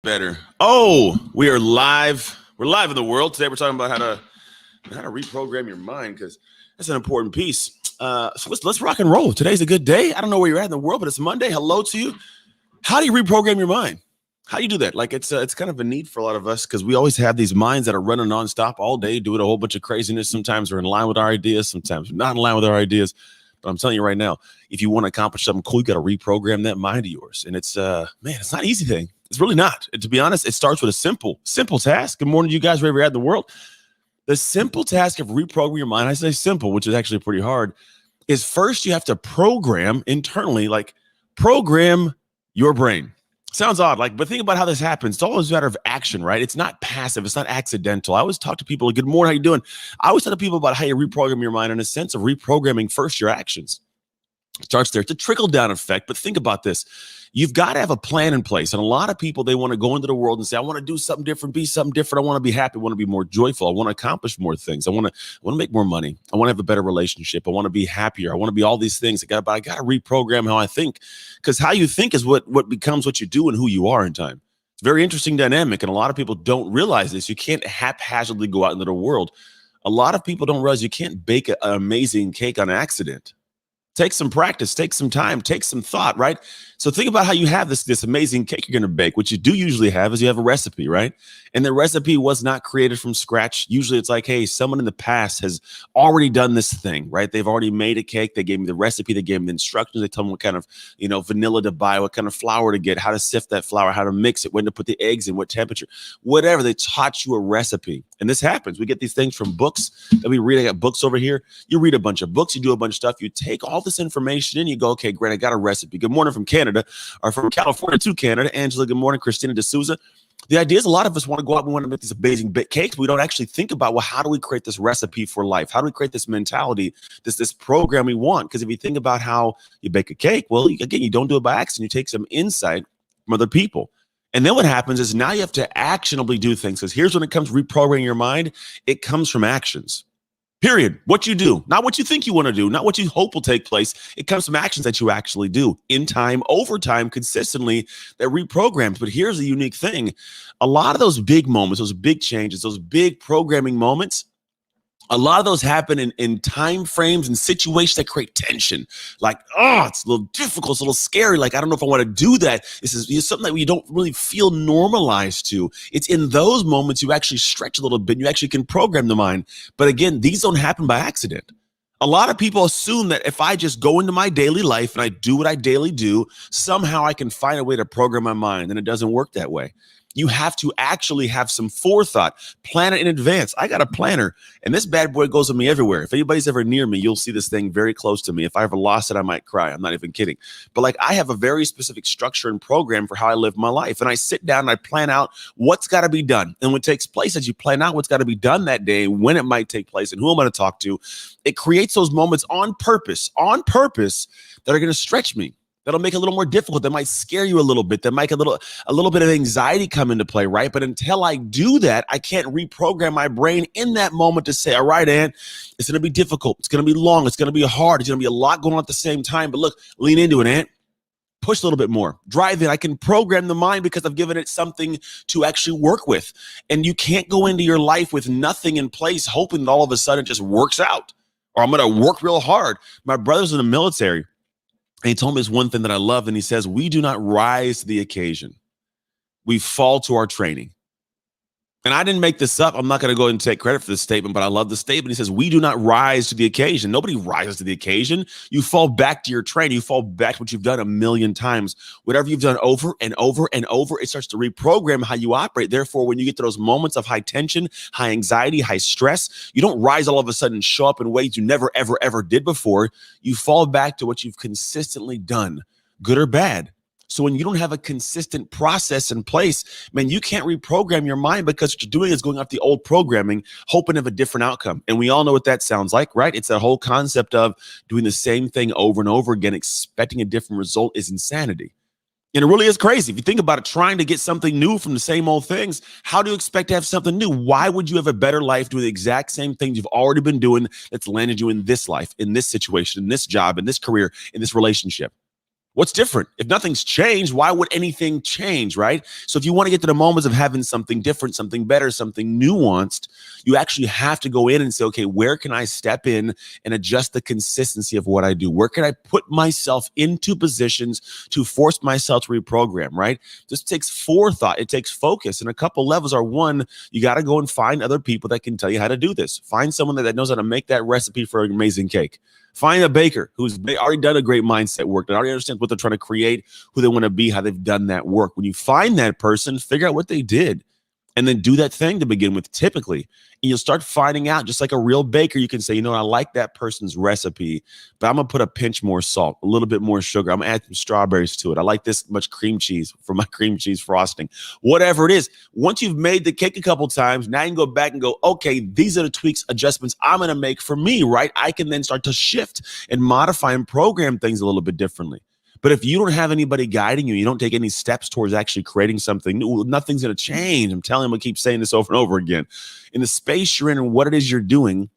Better. Oh, we are live. We're live in the world today. We're talking about how to reprogram your mind because that's an important piece. So let's rock and roll. Today's a good day. I don't know where you're at in the world, but it's Monday. Hello to you. How do you reprogram your mind? How do you do that? Like it's kind of a need for a lot of us because we always have these minds that are running nonstop all day, doing a whole bunch of craziness. Sometimes we're in line with our ideas. Sometimes we're not in line with our ideas. But I'm telling you right now, if you want to accomplish something cool, you got to reprogram that mind of yours. And it's it's not an easy thing. It's really not. And to be honest, it starts with a simple task. Good morning to you guys wherever you're at in the world. The simple task of reprogramming your mind, I say simple, which is actually pretty hard, is first you have to program internally, like program your brain. Sounds odd, but think about how this happens. It's always a matter of action, right? It's not passive. It's not accidental. I always talk to people, good morning, how you doing? I always talk to people about how you reprogram your mind in a sense of reprogramming first your actions. It starts there. It's a trickle-down effect, but think about this. You've got to have a plan in place. And a lot of people, they want to go into the world and say, I want to do something different, be something different. I want to be happy. I want to be more joyful. I want to accomplish more things. I want to make more money. I want to have a better relationship. I want to be happier. I want to be all these things. I got to reprogram how I think, because how you think is what becomes what you do and who you are in time. It's a very interesting dynamic. And a lot of people don't realize this. You can't haphazardly go out into the world. A lot of people don't realize you can't bake an amazing cake on accident. Take some practice, take some time, take some thought, right? So think about how you have this amazing cake you're going to bake. What you do usually have is you have a recipe, right? And the recipe was not created from scratch. Usually it's like, hey, someone in the past has already done this thing, right? They've already made a cake. They gave me the recipe. They gave me the instructions. They told me what kind of, vanilla to buy, what kind of flour to get, how to sift that flour, how to mix it, when to put the eggs in, what temperature, whatever. They taught you a recipe. And this happens. We get these things from books that we read. I got books over here. You read a bunch of books. You do a bunch of stuff. You take all this information and you go, okay, great. I got a recipe. Good morning from Canada, or from California to Canada. Angela, good morning. Christina D'Souza. The idea is a lot of us want to go out and want to make these amazing big cakes. But we don't actually think about, well, how do we create this recipe for life? How do we create this mentality, this program we want? Because if you think about how you bake a cake, well, again, you don't do it by accident. You take some insight from other people. And then what happens is now you have to actionably do things. Because here's when it comes to reprogramming your mind. It comes from actions. Period. What you do, not what you think you want to do, not what you hope will take place. It comes from actions that you actually do in time, over time, consistently, that reprograms. But here's the unique thing. A lot of those big moments, those big changes, those big programming moments, a lot of those happen in time frames and situations that create tension. Like, it's a little difficult, it's a little scary. Like, I don't know if I want to do that. This is something that we don't really feel normalized to. It's in those moments you actually stretch a little bit. And you actually can program the mind. But again, these don't happen by accident. A lot of people assume that if I just go into my daily life and I do what I daily do, somehow I can find a way to program my mind. And it doesn't work that way. You have to actually have some forethought, plan it in advance. I got a planner, and this bad boy goes with me everywhere. If anybody's ever near me, you'll see this thing very close to me. If I ever lost it, I might cry. I'm not even kidding. But I have a very specific structure and program for how I live my life. And I sit down and I plan out what's got to be done. And what takes place as you plan out what's got to be done that day, when it might take place, and who I'm going to talk to, it creates those moments on purpose that are going to stretch me. That'll make it a little more difficult. That might scare you a little bit. That might a little bit of anxiety come into play, right? But until I do that, I can't reprogram my brain in that moment to say, all right, Ant, it's going to be difficult. It's going to be long. It's going to be hard. It's going to be a lot going on at the same time. But look, lean into it, Ant. Push a little bit more. Drive in. I can program the mind because I've given it something to actually work with. And you can't go into your life with nothing in place, hoping that all of a sudden it just works out. Or I'm going to work real hard. My brother's in the military. And he told me this one thing that I love. And he says, we do not rise to the occasion. We fall to our training. And I didn't make this up. I'm not going to go ahead and take credit for this statement, but I love the statement. He says, we do not rise to the occasion. Nobody rises to the occasion. You fall back to your training. You fall back to what you've done a million times. Whatever you've done over and over and over, it starts to reprogram how you operate. Therefore, when you get to those moments of high tension, high anxiety, high stress, you don't rise all of a sudden and show up in ways you never, ever, ever did before. You fall back to what you've consistently done, good or bad. So when you don't have a consistent process in place, man, you can't reprogram your mind because what you're doing is going off the old programming, hoping of a different outcome. And we all know what that sounds like, right? It's that whole concept of doing the same thing over and over again, expecting a different result is insanity. And it really is crazy. If you think about it, trying to get something new from the same old things, how do you expect to have something new? Why would you have a better life doing the exact same things you've already been doing that's landed you in this life, in this situation, in this job, in this career, in this relationship? What's different? If nothing's changed, why would anything change, right? So if you want to get to the moments of having something different, something better, something nuanced, you actually have to go in and say, okay, where can I step in and adjust the consistency of what I do? Where can I put myself into positions to force myself to reprogram, right? This takes forethought. It takes focus. And a couple levels are, one, you got to go and find other people that can tell you how to do this. Find someone that knows how to make that recipe for an amazing cake. Find a baker who's already done a great mindset work, that already understands what they're trying to create, who they want to be, how they've done that work. When you find that person, figure out what they did, and then do that thing to begin with, typically. And you'll start finding out, just like a real baker, you can say, I like that person's recipe, but I'm going to put a pinch more salt, a little bit more sugar. I'm going to add some strawberries to it. I like this much cream cheese for my cream cheese frosting. Whatever it is, once you've made the cake a couple times, now you can go back and go, okay, these are the tweaks, adjustments I'm going to make for me, right? I can then start to shift and modify and program things a little bit differently. But if you don't have anybody guiding you, you don't take any steps towards actually creating something new, nothing's going to change. I'm telling you, I keep saying this over and over again. In the space you're in and what it is you're doing,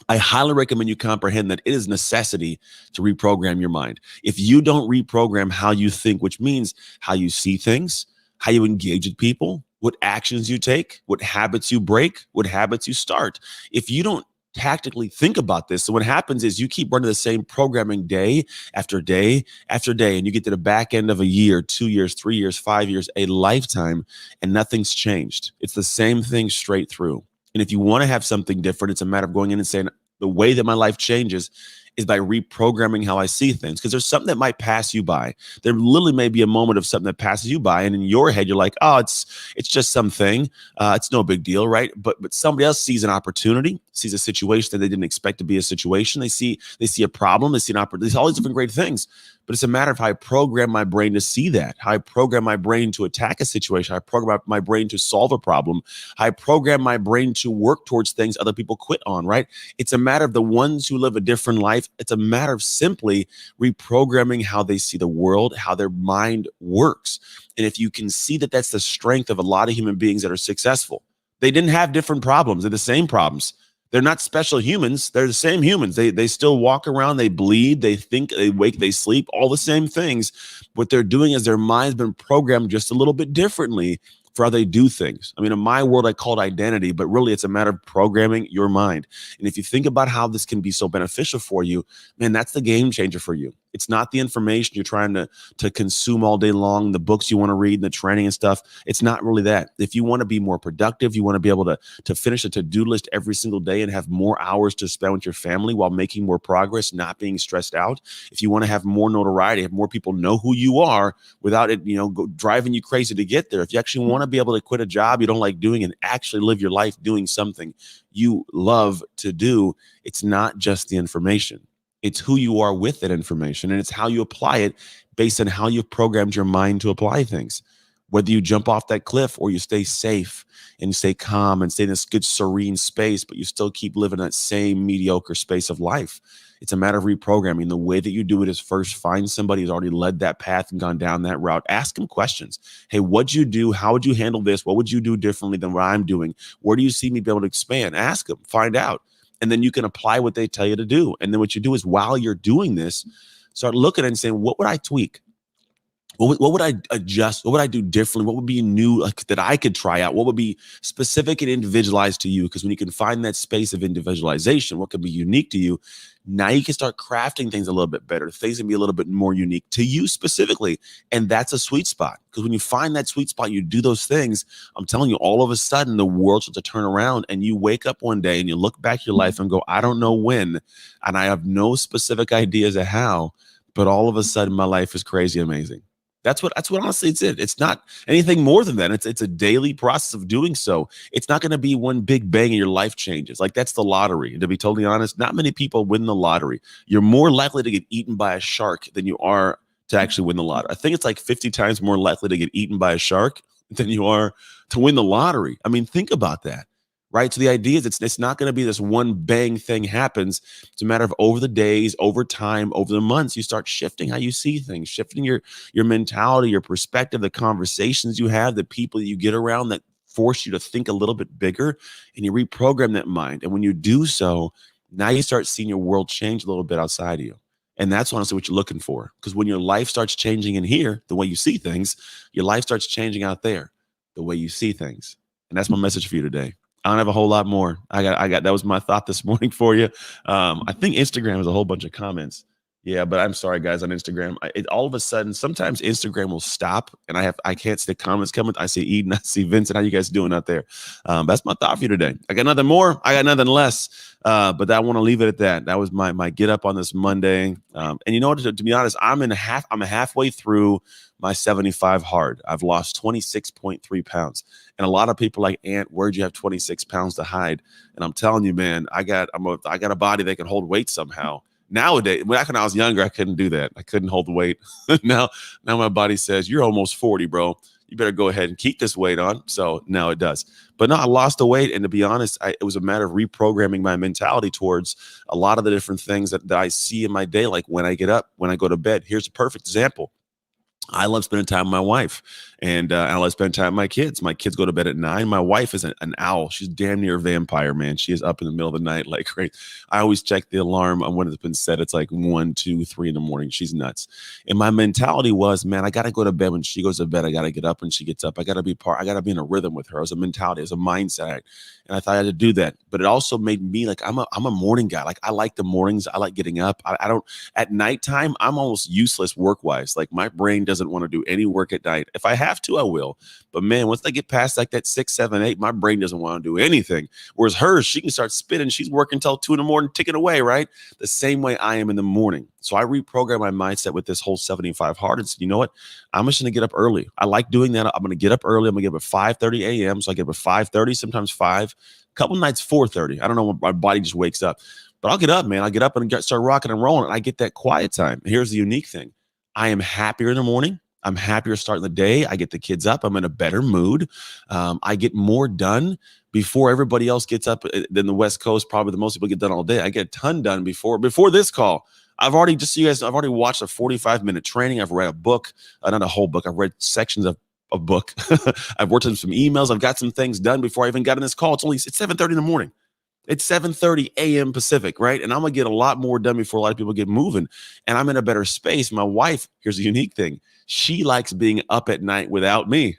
I highly recommend you comprehend that it is necessity to reprogram your mind. If you don't reprogram how you think, which means how you see things, how you engage with people, what actions you take, what habits you break, what habits you start. If you don't tactically think about this, so what happens is you keep running the same programming day after day after day, and you get to the back end of a year, 2 years, 3 years, 5 years, a lifetime, and nothing's changed. It's the same thing straight through. And if you want to have something different, it's a matter of going in and saying, the way that my life changes is by reprogramming how I see things. Because there's something that might pass you by. There literally may be a moment of something that passes you by, and in your head, you're like, oh, it's just something. It's no big deal, right? But somebody else sees an opportunity, sees a situation that they didn't expect to be a situation. They see a problem, they see an opportunity, all these different great things. But it's a matter of how I program my brain to see that, how I program my brain to attack a situation, how I program my brain to solve a problem, how I program my brain to work towards things other people quit on, right? It's a matter of the ones who live a different life. It's a matter of simply reprogramming how they see the world, how their mind works. And if you can see that that's the strength of a lot of human beings that are successful, they didn't have different problems. They're the same problems. They're not special humans. They're the same humans. They still walk around, they bleed, they think, they wake, they sleep, all the same things. What they're doing is their mind's been programmed just a little bit differently for how they do things. I mean, in my world, I call it identity, but really it's a matter of programming your mind. And if you think about how this can be so beneficial for you, man, that's the game changer for you. It's not the information you're trying to consume all day long, the books you want to read, the training and stuff. It's not really that. If you want to be more productive, you want to be able to finish a to-do list every single day and have more hours to spend with your family while making more progress, not being stressed out. If you want to have more notoriety, have more people know who you are without it, driving you crazy to get there. If you actually want to be able to quit a job you don't like doing and actually live your life doing something you love to do, it's not just the information. It's who you are with that information, and it's how you apply it based on how you've programmed your mind to apply things. Whether you jump off that cliff or you stay safe and you stay calm and stay in this good serene space, but you still keep living that same mediocre space of life. It's a matter of reprogramming. The way that you do it is first find somebody who's already led that path and gone down that route. Ask them questions. Hey, what'd you do? How would you handle this? What would you do differently than what I'm doing? Where do you see me be able to expand? Ask them, find out. And then you can apply what they tell you to do. And then what you do is, while you're doing this, start looking and saying, what would I tweak? What would I adjust? What would I do differently? What would be new that I could try out? What would be specific and individualized to you? Because when you can find that space of individualization, what could be unique to you, now you can start crafting things a little bit better. Things can be a little bit more unique to you specifically. And that's a sweet spot. Because when you find that sweet spot, you do those things, I'm telling you, all of a sudden the world starts to turn around, and you wake up one day and you look back at your life and go, I don't know when, and I have no specific ideas of how, but all of a sudden my life is crazy amazing. That's what honestly it's it. It's not anything more than that. It's a daily process of doing so. It's not going to be one big bang and your life changes. Like, that's the lottery. And to be totally honest, not many people win the lottery. You're more likely to get eaten by a shark than you are to actually win the lottery. I think it's like 50 times more likely to get eaten by a shark than you are to win the lottery. I mean, think about that. Right. So the idea is it's not going to be this one bang thing happens. It's a matter of over the days, over time, over the months, you start shifting how you see things, shifting your mentality, your perspective, the conversations you have, the people you get around that force you to think a little bit bigger, and you reprogram that mind. And when you do so, now you start seeing your world change a little bit outside of you. And that's honestly what you're looking for. Because when your life starts changing in here, the way you see things, your life starts changing out there, the way you see things. And that's my message for you today. I don't have a whole lot more. That was my thought this morning for you. I think Instagram has a whole bunch of comments. Yeah, but I'm sorry, guys, on Instagram. All of a sudden, sometimes Instagram will stop, and I can't see the comments coming. I see Eden, I see Vincent. How you guys doing out there? That's my thought for you today. I got nothing more. I got nothing less. But I want to leave it at that. That was my get up on this Monday. And you know what? To be honest, I'm halfway through my 75 hard. I've lost 26.3 pounds. And a lot of people are like, Ant, where'd you have 26 pounds to hide? And I'm telling you, man, I got a body that can hold weight somehow. Nowadays, back when I was younger, I couldn't do that. I couldn't hold the weight. now my body says, you're almost 40, bro. You better go ahead and keep this weight on. So now it does. But no, I lost the weight. And to be honest, it was a matter of reprogramming my mentality towards a lot of the different things that I see in my day, like when I get up, when I go to bed. Here's a perfect example. I love spending time with my wife, and I love spending time with my kids. My kids go to bed at 9. My wife is an owl. She's damn near a vampire, man. She is up in the middle of the night like crazy. I always check the alarm on when it's been set. It's like 1, 2, 3 in the morning. She's nuts. And my mentality was, man, I got to go to bed. When she goes to bed, I got to get up when she gets up. I got to be in a rhythm with her. As a mentality, as a mindset. And I thought I had to do that. But it also made me like, I'm a morning guy. Like I like the mornings. I like getting up. I don't, at nighttime, I'm almost useless work-wise. Like my brain doesn't want to do any work at night. If I have to, I will. But man, once I get past like that 6, 7, 8, my brain doesn't want to do anything. Whereas hers, she can start spinning. She's working till 2 in the morning, ticking away, right? The same way I am in the morning. So I reprogrammed my mindset with this whole 75 hard and said, you know what? I'm just going to get up early. I like doing that. I'm going to get up early. I'm going to get up at 5:30 a.m. So I get up at 5:30, sometimes 5, a couple nights 4:30. I don't know when my body just wakes up. But I'll get up, man. I'll get up and start rocking and rolling. And I get that quiet time. Here's the unique thing. I am happier in the morning. I'm happier starting the day. I get the kids up. I'm in a better mood. I get more done before everybody else gets up. Than the West Coast, probably the most people get done all day. I get a ton done before this call. I've already watched a 45-minute training. I've read a book, not a whole book. I've read sections of a book. I've worked on some emails. I've got some things done before I even got in this call. It's 7:30 in the morning. It's 7:30 a.m. Pacific, right? And I'm going to get a lot more done before a lot of people get moving. And I'm in a better space. My wife, here's the unique thing. She likes being up at night without me.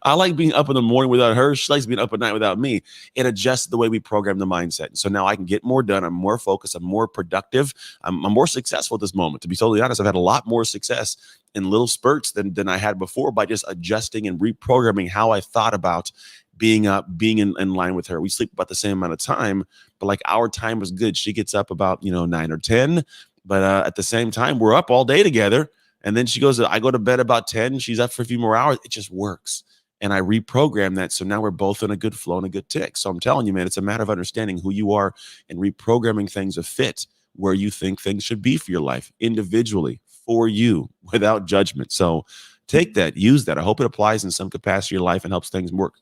I like being up in the morning without her. She likes being up at night without me. It adjusts the way we program the mindset. So now I can get more done. I'm more focused. I'm more productive. I'm more successful at this moment. To be totally honest, I've had a lot more success in little spurts than I had before by just adjusting and reprogramming how I thought about being up, being in line with her. We sleep about the same amount of time, but like our time was good. She gets up about 9 or 10, but at the same time, we're up all day together. And then she goes, I go to bed about 10. She's up for a few more hours. It just works. And I reprogram that. So now we're both in a good flow and a good tick. So I'm telling you, man, it's a matter of understanding who you are and reprogramming things to fit where you think things should be for your life individually for you without judgment. So take that, use that. I hope it applies in some capacity of your life and helps things work.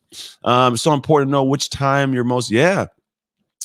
So important to know which time you're most,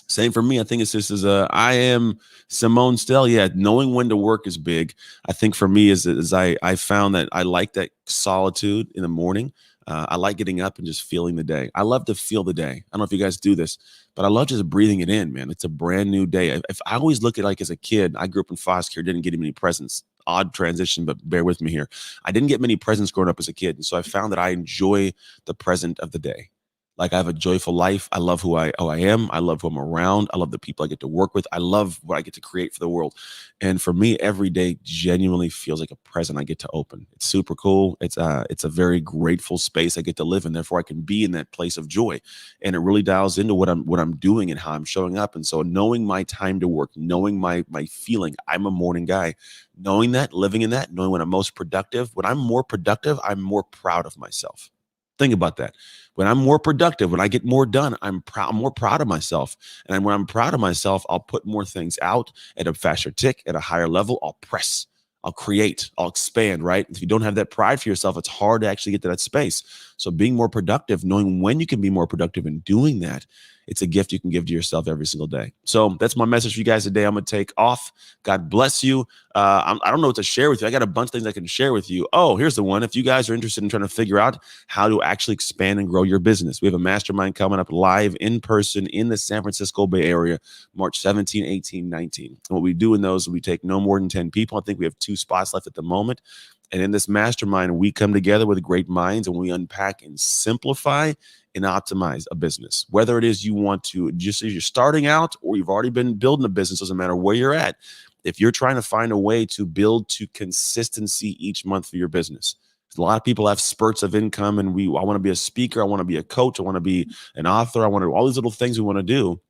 same for me. I think it's just I am Simone still. Yeah, knowing when to work is big. I think for me is I found that I like that solitude in the morning. I like getting up and just feeling the day. I love to feel the day. I don't know if you guys do this, but I love just breathing it in, man. It's a brand new day. If I always look at like as a kid, I grew up in foster care, didn't get many presents. Odd transition, but bear with me here. I didn't get many presents growing up as a kid. And so I found that I enjoy the present of the day. Like I have a joyful life. I love who I am. I love who I'm around. I love the people I get to work with. I love what I get to create for the world. And for me, every day genuinely feels like a present I get to open. It's super cool. It's a very grateful space I get to live in. Therefore, I can be in that place of joy. And it really dials into what I'm doing and how I'm showing up. And so knowing my time to work, knowing my feeling, I'm a morning guy. Knowing that, living in that, knowing when I'm most productive. When I'm more productive, I'm more proud of myself. Think about that. When I'm more productive, when I get more done, I'm more proud of myself. And when I'm proud of myself, I'll put more things out at a faster tick, at a higher level. I'll press, I'll create, I'll expand, right? If you don't have that pride for yourself, it's hard to actually get to that space. So being more productive, knowing when you can be more productive and doing that, it's a gift you can give to yourself every single day. So that's my message for you guys today. I'm going to take off. God bless you. I don't know what to share with you. I got a bunch of things I can share with you. Oh, here's the one. If you guys are interested in trying to figure out how to actually expand and grow your business, we have a mastermind coming up live in person in the San Francisco Bay Area, March 17, 18, 19. And what we do in those, we take no more than 10 people. I think we have 2 spots left at the moment. And in this mastermind, we come together with great minds and we unpack and simplify and optimize a business. Whether it is you want to just as you're starting out or you've already been building a business, doesn't matter where you're at. If you're trying to find a way to build to consistency each month for your business, a lot of people have spurts of income and I want to be a speaker. I want to be a coach. I want to be an author. I want to all these little things we want to do.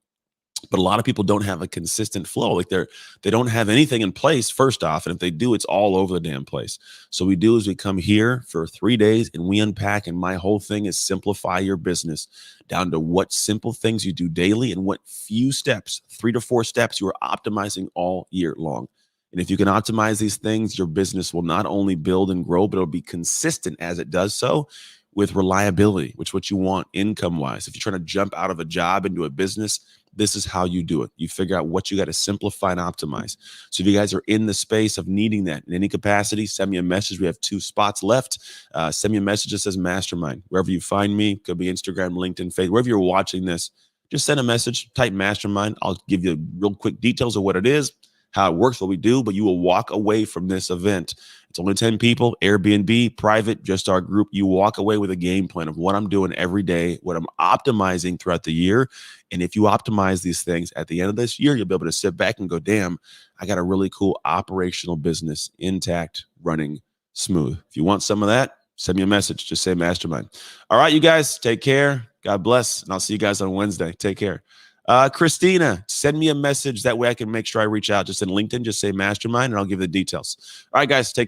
But a lot of people don't have a consistent flow. Like they don't have anything in place first off. And if they do, it's all over the damn place. So we do is we come here for 3 days and we unpack. And my whole thing is simplify your business down to what simple things you do daily and what few steps, 3 to 4 steps you are optimizing all year long. And if you can optimize these things, your business will not only build and grow, but it'll be consistent as it does so with reliability, which is what you want income-wise. If you're trying to jump out of a job into a business, this is how you do it. You figure out what you got to simplify and optimize. So if you guys are in the space of needing that in any capacity, send me a message. We have 2 spots left. Send me a message that says mastermind. Wherever you find me, could be Instagram, LinkedIn, Facebook, wherever you're watching this, just send a message, type mastermind. I'll give you real quick details of what it is, how it works, what we do, but you will walk away from this event. It's only 10 people, Airbnb, private, just our group. You walk away with a game plan of what I'm doing every day, what I'm optimizing throughout the year. And if you optimize these things at the end of this year, you'll be able to sit back and go, damn, I got a really cool operational business intact, running smooth. If you want some of that, send me a message. Just say mastermind. All right, you guys, take care. God bless. And I'll see you guys on Wednesday. Take care. Christina, send me a message. That way I can make sure I reach out. Just in LinkedIn, just say mastermind and I'll give the details. All right, guys, take care.